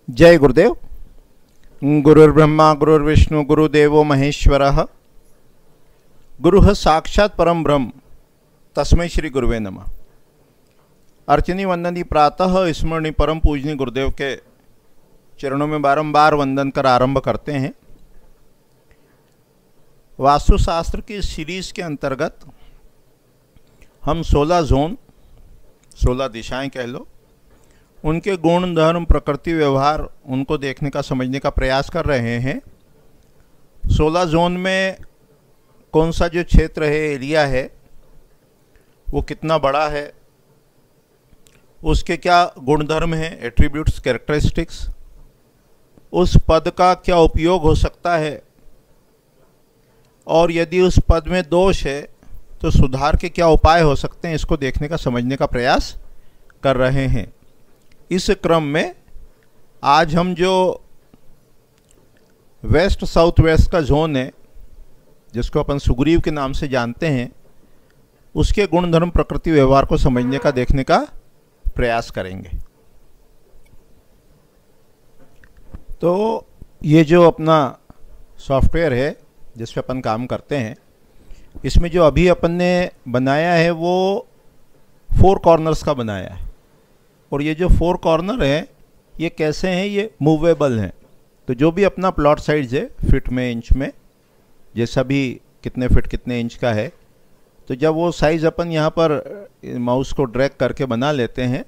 जय गुरुदेव। गुरुर्ब्रह्मा गुरुर्विष्णु गुरुदेवो महेश्वरः। गुरुः साक्षात् परम ब्रह्म तस्मै श्री गुरुवे नमः। अर्चनी वंदनी प्रातः स्मरणी परम पूजनी गुरुदेव के चरणों में बारंबार वंदन कर आरंभ करते हैं। वास्तुशास्त्र की सीरीज के अंतर्गत हम 16 जोन, 16 दिशाएं कह लो, उनके गुण धर्म प्रकृति व्यवहार उनको देखने का समझने का प्रयास कर रहे हैं। 16 जोन में कौन सा जो क्षेत्र है, एरिया है, वो कितना बड़ा है, उसके क्या गुणधर्म हैं, एट्रीब्यूट्स, कैरेक्टरिस्टिक्स, उस पद का क्या उपयोग हो सकता है, और यदि उस पद में दोष है तो सुधार के क्या उपाय हो सकते हैं, इसको देखने का समझने का प्रयास कर रहे हैं। इस क्रम में आज हम जो वेस्ट साउथ वेस्ट का जोन है, जिसको अपन सुग्रीव के नाम से जानते हैं, उसके गुण धर्म प्रकृति व्यवहार को समझने का देखने का प्रयास करेंगे। तो ये जो अपना सॉफ्टवेयर है जिस पे अपन काम करते हैं, इसमें जो अभी अपन ने बनाया है वो 4 कॉर्नर्स का बनाया है। और ये जो 4 कॉर्नर हैं ये कैसे हैं, ये मूवेबल हैं। तो जो भी अपना प्लॉट साइज है, फीट में, इंच में, जैसा भी कितने फीट कितने इंच का है, तो जब वो साइज़ अपन यहाँ पर माउस को ड्रैग करके बना लेते हैं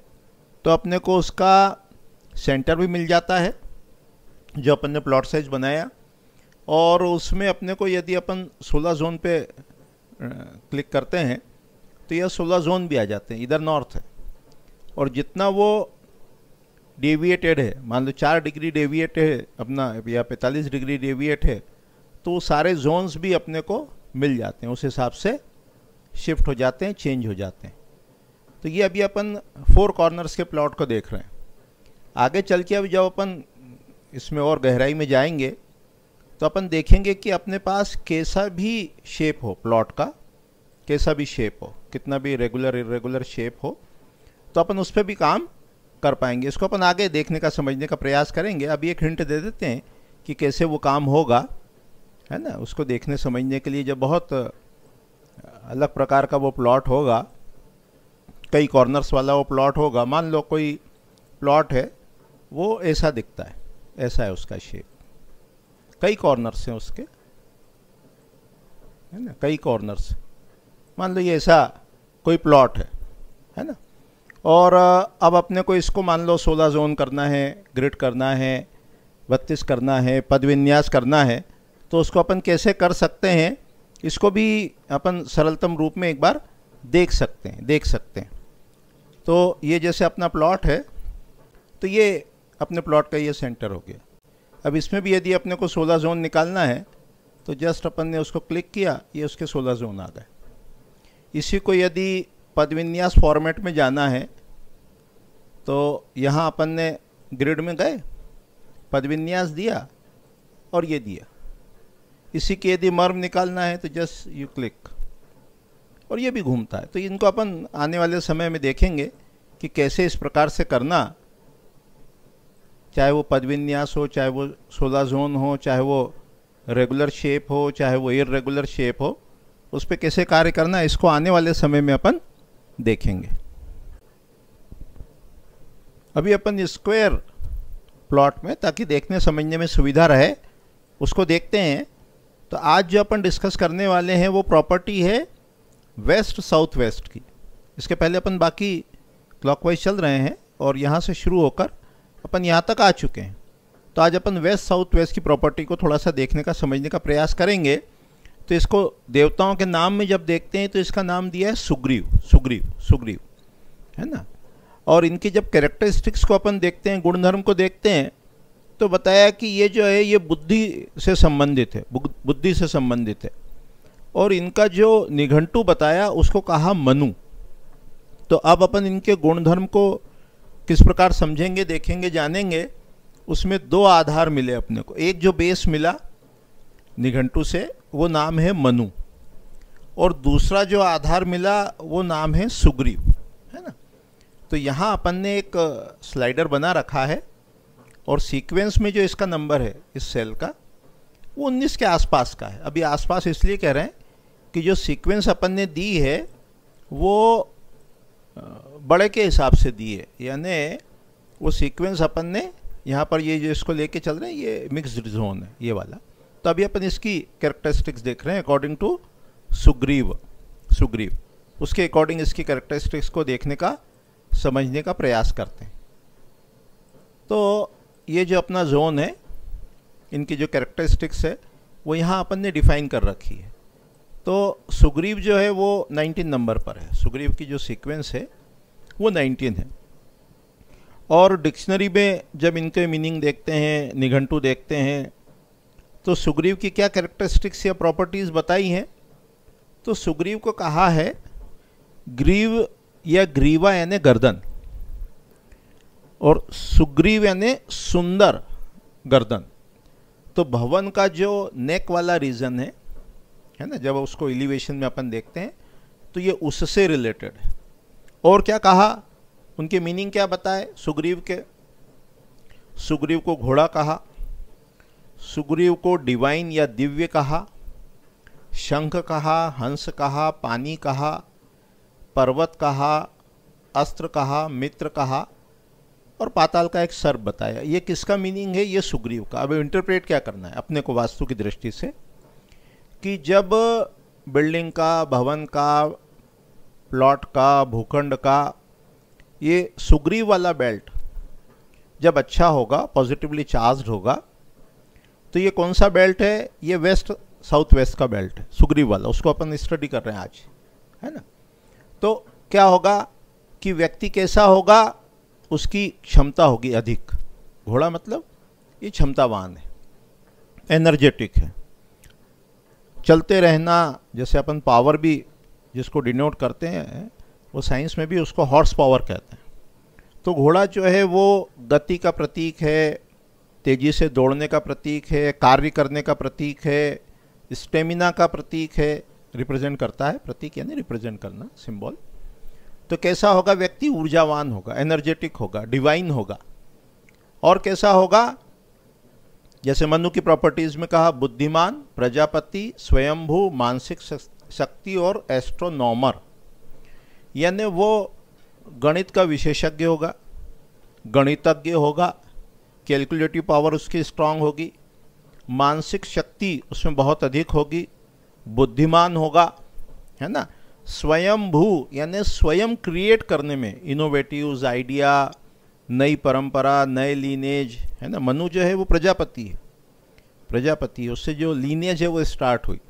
तो अपने को उसका सेंटर भी मिल जाता है जो अपन ने प्लॉट साइज बनाया। और उसमें अपने को यदि अपन 16 जोन पे क्लिक करते हैं तो यह 16 जोन भी आ जाते हैं। इधर नॉर्थ है, और जितना वो डेविएटेड है, मान लो 4 डिग्री डेविएट है अपना, या 45 डिग्री डेविएट है, तो वो सारे जोन्स भी अपने को मिल जाते हैं, उस हिसाब से शिफ्ट हो जाते हैं, चेंज हो जाते हैं। तो ये अभी अपन 4 कॉर्नर्स के प्लॉट को देख रहे हैं। आगे चल के अब जब अपन इसमें और गहराई में जाएंगे तो अपन देखेंगे कि अपने पास कैसा भी शेप हो, प्लॉट का कैसा भी शेप हो, कितना भी रेगुलर इरेगुलर शेप हो, तो अपन उस पर भी काम कर पाएंगे। इसको अपन आगे देखने का समझने का प्रयास करेंगे। अभी एक हिंट दे देते हैं कि कैसे वो काम होगा, है ना। उसको देखने समझने के लिए जब बहुत अलग प्रकार का वो प्लॉट होगा, कई कॉर्नर्स वाला वो प्लॉट होगा। मान लो कोई प्लॉट है, वो ऐसा दिखता है, ऐसा है उसका शेप, कई कॉर्नर्स हैं उसके, है ना, कई कॉर्नर्स। मान लो ये ऐसा कोई प्लॉट है ना। और अब अपने को इसको मान लो 16 जोन करना है, ग्रिड करना है, 32 करना है, पद विन्यास करना है, तो उसको अपन कैसे कर सकते हैं, इसको भी अपन सरलतम रूप में एक बार देख सकते हैं। तो ये जैसे अपना प्लॉट है, तो ये अपने प्लॉट का ये सेंटर हो गया। अब इसमें भी यदि अपने को 16 जोन निकालना है तो जस्ट अपन ने उसको क्लिक किया, ये उसके 16 जोन आ गए। इसी को यदि पदविन्यास फॉर्मेट में जाना है तो यहाँ अपन ने ग्रिड में गए, पदविन्यास दिया और ये दिया। इसी के यदि मर्म निकालना है तो जस्ट यू क्लिक, और ये भी घूमता है। तो इनको अपन आने वाले समय में देखेंगे कि कैसे इस प्रकार से करना, चाहे वो पदविन्यास हो, चाहे वो 16 जोन हो, चाहे वो रेगुलर शेप हो, चाहे वो इर्रेगुलर शेप हो, उस पर कैसे कार्य करना, इसको आने वाले समय में अपन देखेंगे। अभी अपन स्क्वायर प्लॉट में, ताकि देखने समझने में सुविधा रहे, उसको देखते हैं। तो आज जो अपन डिस्कस करने वाले हैं वो प्रॉपर्टी है वेस्ट साउथ वेस्ट की। इसके पहले अपन बाकी क्लॉकवाइज चल रहे हैं और यहाँ से शुरू होकर अपन यहाँ तक आ चुके हैं। तो आज अपन वेस्ट साउथ वेस्ट की प्रॉपर्टी को थोड़ा सा देखने का समझने का प्रयास करेंगे। तो इसको देवताओं के नाम में जब देखते हैं तो इसका नाम दिया है सुग्रीव, है ना। और इनकी जब कैरेक्टरिस्टिक्स को अपन देखते हैं, गुणधर्म को देखते हैं, तो बताया कि ये जो है ये बुद्धि से संबंधित है, और इनका जो निघंटु बताया उसको कहा मनु। तो अब अपन इनके गुणधर्म को किस प्रकार समझेंगे, देखेंगे, जानेंगे। उसमें 2 आधार मिले अपने को। एक जो बेस मिला निघंटु से, वो नाम है मनु, और दूसरा जो आधार मिला वो नाम है सुग्रीव, है ना। तो यहाँ अपन ने एक स्लाइडर बना रखा है और सीक्वेंस में जो इसका नंबर है इस सेल का वो 19 के आसपास का है। अभी आसपास इसलिए कह रहे हैं कि जो सीक्वेंस अपन ने दी है वो बड़े के हिसाब से दी है, यानी वो सीक्वेंस अपन ने यहाँ पर ये जो इसको लेके चल रहे हैं ये मिक्स्ड जोन है ये वाला। तो अभी अपन इसकी कैरेक्टरिस्टिक्स देख रहे हैं अकॉर्डिंग टू सुग्रीव उसके अकॉर्डिंग इसकी कैरेक्टरिस्टिक्स को देखने का समझने का प्रयास करते हैं। तो ये जो अपना जोन है इनकी जो कैरेक्टरिस्टिक्स है वो यहाँ अपन ने डिफाइन कर रखी है। तो सुग्रीव जो है वो 19 नंबर पर है, सुग्रीव की जो सीक्वेंस है वो 19 है। और डिक्शनरी में जब इनके मीनिंग देखते हैं, निघंटू देखते हैं, तो सुग्रीव की क्या कैरेक्टरिस्टिक्स या प्रॉपर्टीज़ बताई हैं। तो सुग्रीव को कहा है ग्रीव या ग्रीवा यानी गर्दन, और सुग्रीव यानी सुंदर गर्दन। तो भवन का जो नेक वाला रीजन है ना, जब उसको एलिवेशन में अपन देखते हैं तो ये उससे रिलेटेड है। और क्या कहा, उनके मीनिंग क्या बताए सुग्रीव के। सुग्रीव को घोड़ा कहा, सुग्रीव को डिवाइन या दिव्य कहा, शंख कहा, हंस कहा, पानी कहा, पर्वत कहा, अस्त्र कहा, मित्र कहा, और पाताल का एक सर्प बताया। ये किसका मीनिंग है, ये सुग्रीव का। अब इंटरप्रेट क्या करना है अपने को वास्तु की दृष्टि से, कि जब बिल्डिंग का, भवन का, प्लॉट का, भूखंड का ये सुग्रीव वाला बेल्ट जब अच्छा होगा, पॉजिटिवली चार्ज्ड होगा, तो ये कौन सा बेल्ट है, ये वेस्ट साउथ वेस्ट का बेल्ट है सुग्रीव वाला, उसको अपन स्टडी कर रहे हैं आज, है ना। तो क्या होगा कि व्यक्ति कैसा होगा, उसकी क्षमता होगी अधिक। घोड़ा मतलब ये क्षमतावान है, एनर्जेटिक है, चलते रहना, जैसे अपन पावर भी जिसको डिनोट करते हैं वो साइंस में भी उसको हॉर्स पावर कहते हैं। तो घोड़ा जो है वो गति का प्रतीक है, तेजी से दौड़ने का प्रतीक है, कार्य करने का प्रतीक है, स्टेमिना का प्रतीक है, रिप्रेजेंट करता है। प्रतीक यानी रिप्रेजेंट करना, सिंबल। तो कैसा होगा व्यक्ति, ऊर्जावान होगा, एनर्जेटिक होगा, डिवाइन होगा। और कैसा होगा, जैसे मनु की प्रॉपर्टीज में कहा, बुद्धिमान, प्रजापति, स्वयंभू, मानसिक शक्ति और एस्ट्रोनॉमर, यानी वो गणित का विशेषज्ञ होगा, गणितज्ञ होगा, कैलकुलेटिव पावर उसकी स्ट्रांग होगी, मानसिक शक्ति उसमें बहुत अधिक होगी, बुद्धिमान होगा, है ना। स्वयंभू यानी स्वयं क्रिएट करने में, इनोवेटिव आइडिया, नई परंपरा, नए लीनेज, है ना। मनु जो है वो प्रजापति है, प्रजापति, उससे जो लीनेज है वो स्टार्ट हुई,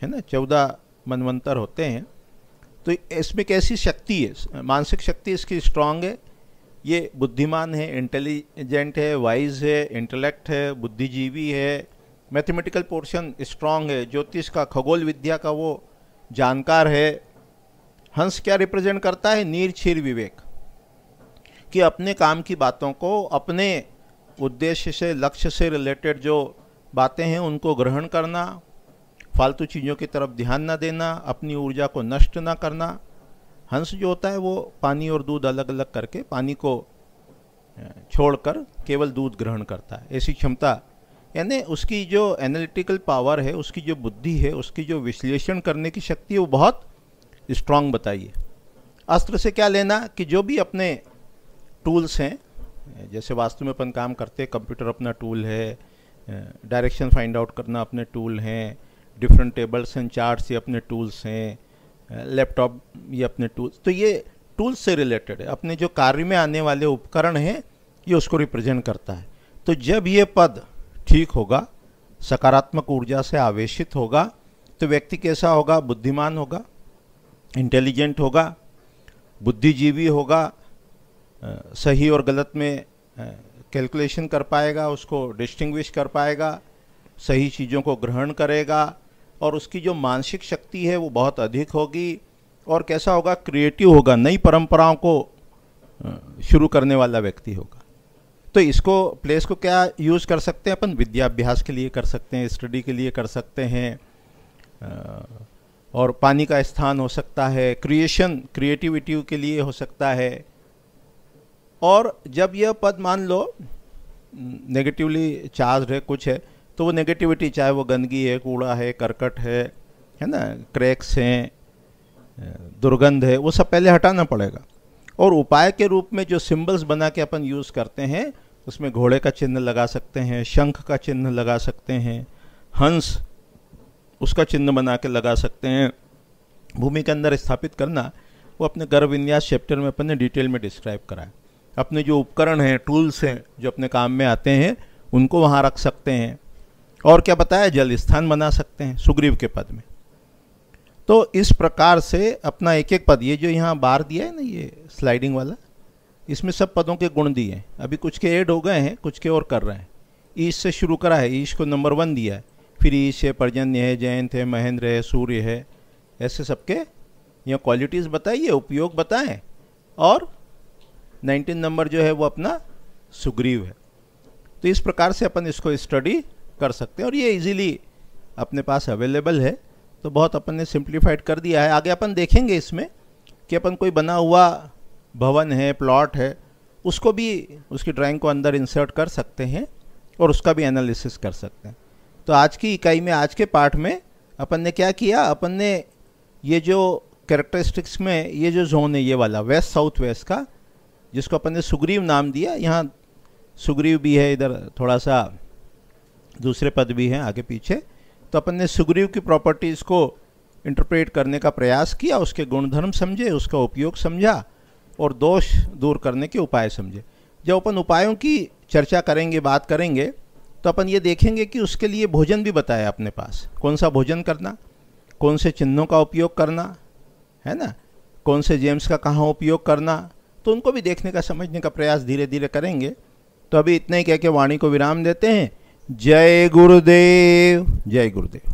है ना। 14 मनवंतर होते हैं। तो इसमें कैसी शक्ति है, मानसिक शक्ति इसकी स्ट्रांग है, ये बुद्धिमान है, इंटेलिजेंट है, वाइज है, इंटेलेक्ट है, बुद्धिजीवी है, मैथमेटिकल पोर्शन स्ट्रांग है, ज्योतिष का, खगोल विद्या का वो जानकार है। हंस क्या रिप्रेजेंट करता है, नीर क्षीर विवेक, कि अपने काम की बातों को, अपने उद्देश्य से, लक्ष्य से रिलेटेड जो बातें हैं उनको ग्रहण करना, फालतू चीज़ों की तरफ ध्यान न देना, अपनी ऊर्जा को नष्ट न करना। हंस जो होता है वो पानी और दूध अलग अलग करके, पानी को छोड़कर केवल दूध ग्रहण करता है, ऐसी क्षमता। यानी उसकी जो एनालिटिकल पावर है, उसकी जो बुद्धि है, उसकी जो विश्लेषण करने की शक्ति है वो बहुत स्ट्रांग बताइए। अस्त्र से क्या लेना, कि जो भी अपने टूल्स हैं, जैसे वास्तु में अपन काम करते हैं, कंप्यूटर अपना टूल है, डायरेक्शन फाइंड आउट करना अपने टूल हैं, डिफरेंट टेबल्स एंड चार्ट्स ये अपने टूल्स हैं, लैपटॉप ये अपने टूल्स। तो ये टूल्स से रिलेटेड है, अपने जो कार्य में आने वाले उपकरण हैं ये उसको रिप्रेजेंट करता है। तो जब ये पद ठीक होगा, सकारात्मक ऊर्जा से आवेशित होगा, तो व्यक्ति कैसा होगा, बुद्धिमान होगा, इंटेलिजेंट होगा, बुद्धिजीवी होगा, सही और गलत में कैलकुलेशन कर पाएगा, उसको डिस्टिंग्विश कर पाएगा, सही चीज़ों को ग्रहण करेगा, और उसकी जो मानसिक शक्ति है वो बहुत अधिक होगी। और कैसा होगा, क्रिएटिव होगा, नई परंपराओं को शुरू करने वाला व्यक्ति होगा। तो इसको प्लेस को क्या यूज़ कर सकते हैं अपन, विद्याभ्यास के लिए कर सकते हैं, स्टडी के लिए कर सकते हैं, और पानी का स्थान हो सकता है, क्रिएटिविटी के लिए हो सकता है। और जब यह पद मान लो नेगेटिवली चार्ज है, कुछ है, तो वो नेगेटिविटी, चाहे वो गंदगी है, कूड़ा है, करकट है ना, क्रैक्स हैं, दुर्गंध है, वो सब पहले हटाना पड़ेगा। और उपाय के रूप में जो सिंबल्स बना के अपन यूज़ करते हैं, उसमें घोड़े का चिन्ह लगा सकते हैं, शंख का चिन्ह लगा सकते हैं, हंस उसका चिन्ह बना के लगा सकते हैं। भूमि के अंदर स्थापित करना, वो अपने गर्भ विन्यास चैप्टर में अपन ने डिटेल में डिस्क्राइब करा है। अपने जो उपकरण हैं, टूल्स हैं, जो अपने काम में आते हैं, उनको वहाँ रख सकते हैं। और क्या बताया, जल स्थान बना सकते हैं सुग्रीव के पद में। तो इस प्रकार से अपना एक एक पद, ये जो यहाँ बार दिया है ना, ये स्लाइडिंग वाला, इसमें सब पदों के गुण दिए हैं। अभी कुछ के ऐड हो गए हैं, कुछ के और कर रहे हैं। ईश से शुरू करा है, ईश को नंबर 1 दिया है, फिर ईश है, पर्जन्य है, जयंत है, महेंद्र है, सूर्य है, ऐसे सबके यहाँ क्वालिटीज़ बताइए, उपयोग बताएं। और 19 नंबर जो है वो अपना सुग्रीव है। तो इस प्रकार से अपन इसको स्टडी कर सकते हैं और ये इजीली अपने पास अवेलेबल है। तो बहुत अपन ने सिंप्लीफाइड कर दिया है। आगे अपन देखेंगे इसमें कि अपन कोई बना हुआ भवन है, प्लॉट है, उसको भी, उसकी ड्राइंग को अंदर इंसर्ट कर सकते हैं और उसका भी एनालिसिस कर सकते हैं। तो आज की इकाई में, आज के पार्ट में अपन ने क्या किया, अपन ने ये जो कैरेक्टरिस्टिक्स में ये जो जोन है, ये वाला वेस्ट साउथ वेस्ट का, जिसको अपन ने सुग्रीव नाम दिया, यहाँ सुग्रीव भी है, इधर थोड़ा सा दूसरे पद भी हैं आगे पीछे। तो अपन ने सुग्रीव की प्रॉपर्टीज़ को इंटरप्रेट करने का प्रयास किया, उसके गुणधर्म समझे, उसका उपयोग समझा और दोष दूर करने के उपाय समझे। जब अपन उपायों की चर्चा करेंगे, बात करेंगे, तो अपन ये देखेंगे कि उसके लिए भोजन भी बताया अपने पास, कौन सा भोजन करना, कौन से चिन्हों का उपयोग करना है ना, कौन से जेम्स का कहाँ उपयोग करना, तो उनको भी देखने का, समझने का प्रयास धीरे धीरे करेंगे। तो अभी इतना ही कह के वाणी को विराम देते हैं। जय गुरुदेव, जय गुरुदेव।